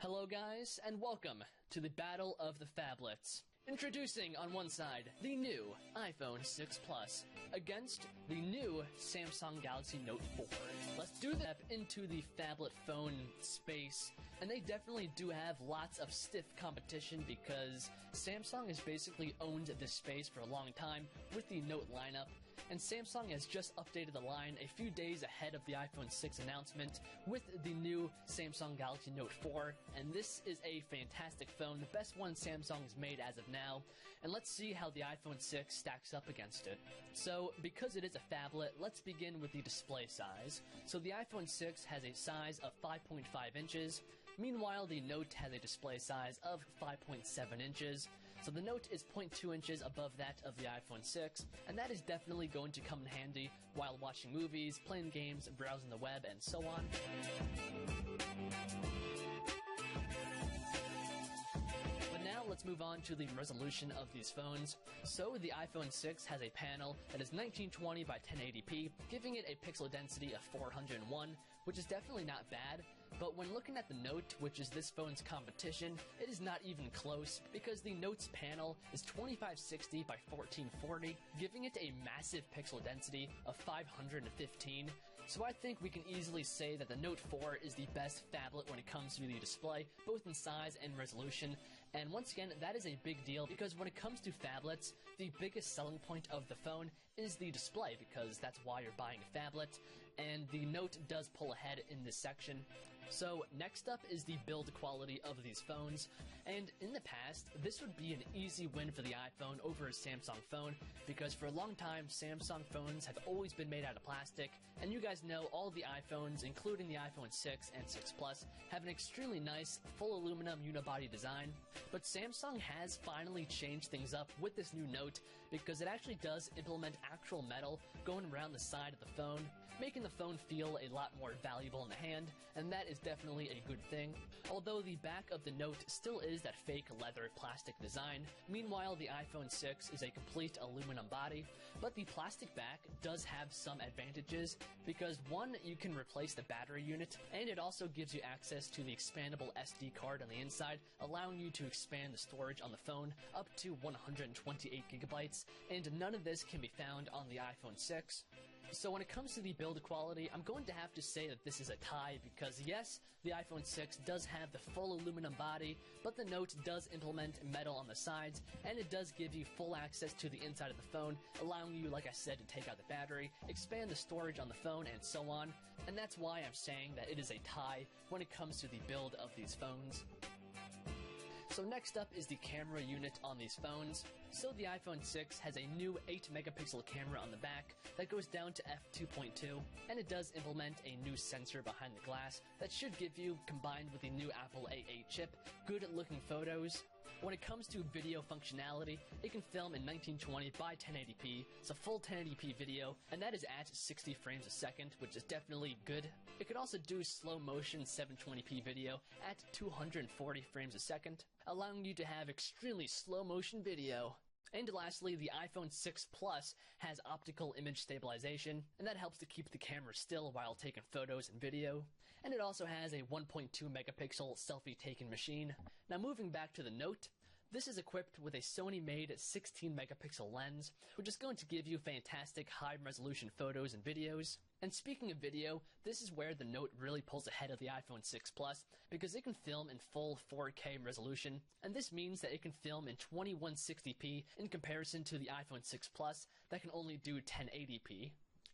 Hello guys, and welcome to the Battle of the Phablets. Introducing on one side, the new iPhone 6 Plus against the new Samsung Galaxy Note 4. Let's do that into the phablet phone space, and they definitely do have lots of stiff competition because Samsung has basically owned this space for a long time with the Note lineup, and Samsung has just updated the line a few days ahead of the iPhone 6 announcement with the new Samsung Galaxy Note 4, and this is a fantastic phone, the best one Samsung has made as of now, and let's see how the iPhone 6 stacks up against it. So, because it is a phablet, let's begin with the display size. So the iPhone 6 has a size of 5.5 inches, meanwhile the Note has a display size of 5.7 inches. So the Note is 0.2 inches above that of the iPhone 6, and that is definitely going to come in handy while watching movies, playing games, browsing the web, and so on. Now let's move on to the resolution of these phones. So the iPhone 6 has a panel that is 1920 by 1080p, giving it a pixel density of 401, which is definitely not bad. But when looking at the Note, which is this phone's competition, it is not even close because the Note's panel is 2560 by 1440, giving it a massive pixel density of 515. So I think we can easily say that the Note 4 is the best phablet when it comes to the display, both in size and resolution. And once again, that is a big deal because when it comes to phablets, the biggest selling point of the phone is the display because that's why you're buying a phablet, and the Note does pull ahead in this section. So next up is the build quality of these phones, and in the past, this would be an easy win for the iPhone over a Samsung phone because for a long time, Samsung phones have always been made out of plastic, and you guys know all the iPhones, including the iPhone 6 and 6 Plus, have an extremely nice, full aluminum unibody design. But Samsung has finally changed things up with this new Note because it actually does implement actual metal going around the side of the phone, making the phone feel a lot more valuable in the hand, and that is definitely a good thing. Although the back of the Note still is that fake leather plastic design, meanwhile the iPhone 6 is a complete aluminum body, but the plastic back does have some advantages because one, you can replace the battery unit, and it also gives you access to the expandable SD card on the inside, allowing you to expand the storage on the phone up to 128 gigabytes, and none of this can be found on the iPhone 6. So when it comes to the build quality, I'm going to have to say that this is a tie because yes, the iPhone 6 does have the full aluminum body, but the Note does implement metal on the sides, and it does give you full access to the inside of the phone, allowing you, like I said, to take out the battery, expand the storage on the phone, and so on. And that's why I'm saying that it is a tie when it comes to the build of these phones. So next up is the camera unit on these phones. So the iPhone 6 has a new 8 megapixel camera on the back that goes down to f2.2, and it does implement a new sensor behind the glass that should give you, combined with the new Apple A8 chip, good looking photos. When it comes to video functionality, it can film in 1920 by 1080p, it's a full 1080p video, and that is at 60 frames a second, which is definitely good. It can also do slow motion 720p video at 240 frames a second, allowing you to have extremely slow motion video. And lastly, the iPhone 6 Plus has optical image stabilization, and that helps to keep the camera still while taking photos and video. And it also has a 1.2 megapixel selfie taking machine. Now moving back to the Note, this is equipped with a Sony-made 16 megapixel lens, which is going to give you fantastic high-resolution photos and videos. And speaking of video, this is where the Note really pulls ahead of the iPhone 6 Plus because it can film in full 4K resolution, and this means that it can film in 2160p in comparison to the iPhone 6 Plus that can only do 1080p.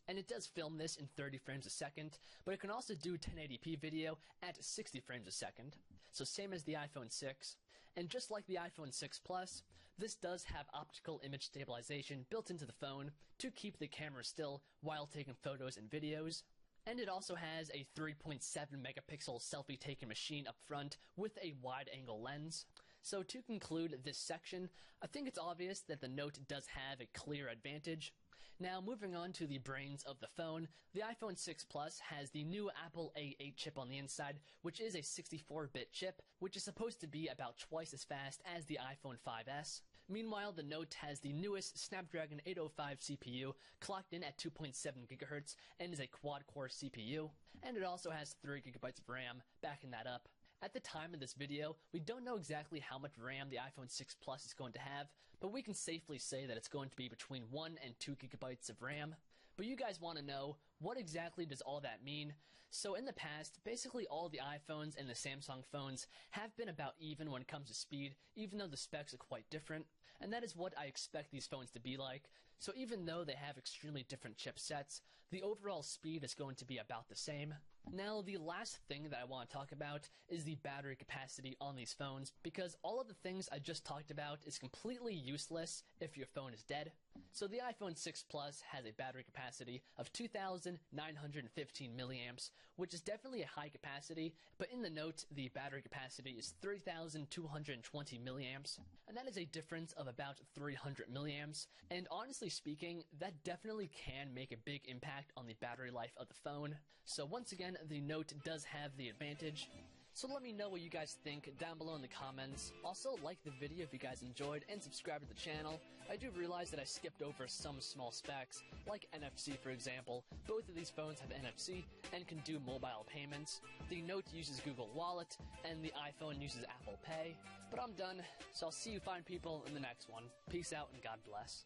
And it does film this in 30 frames a second, but it can also do 1080p video at 60 frames a second. So same as the iPhone 6. And just like the iPhone 6 Plus, this does have optical image stabilization built into the phone to keep the camera still while taking photos and videos. And it also has a 3.7 megapixel selfie taking machine up front with a wide angle lens. So to conclude this section, I think it's obvious that the Note does have a clear advantage. Now moving on to the brains of the phone, the iPhone 6 Plus has the new Apple A8 chip on the inside, which is a 64-bit chip, which is supposed to be about twice as fast as the iPhone 5S. Meanwhile, the Note has the newest Snapdragon 805 CPU clocked in at 2.7 GHz and is a quad-core CPU, and it also has 3 GB of RAM backing that up. At the time of this video, we don't know exactly how much RAM the iPhone 6 Plus is going to have, but we can safely say that it's going to be between 1 and 2 gigabytes of RAM. But you guys want to know, what exactly does all that mean? So in the past, basically all the iPhones and the Samsung phones have been about even when it comes to speed, even though the specs are quite different. And that is what I expect these phones to be like. So even though they have extremely different chipsets, the overall speed is going to be about the same. Now, the last thing that I want to talk about is the battery capacity on these phones, because all of the things I just talked about is completely useless if your phone is dead. So the iPhone 6 Plus has a battery capacity of 2,915 milliamps, which is definitely a high capacity, but in the note, the battery capacity is 3,220 milliamps, and that is a difference of about 300 milliamps, and honestly speaking, that definitely can make a big impact on the battery life of the phone. So once again, the Note does have the advantage. So let me know what you guys think down below in the comments. Also, like the video if you guys enjoyed, and subscribe to the channel. I do realize that I skipped over some small specs, like NFC for example. Both of these phones have NFC and can do mobile payments. The Note uses Google Wallet, and the iPhone uses Apple Pay. But I'm done, so I'll see you fine people in the next one. Peace out and God bless.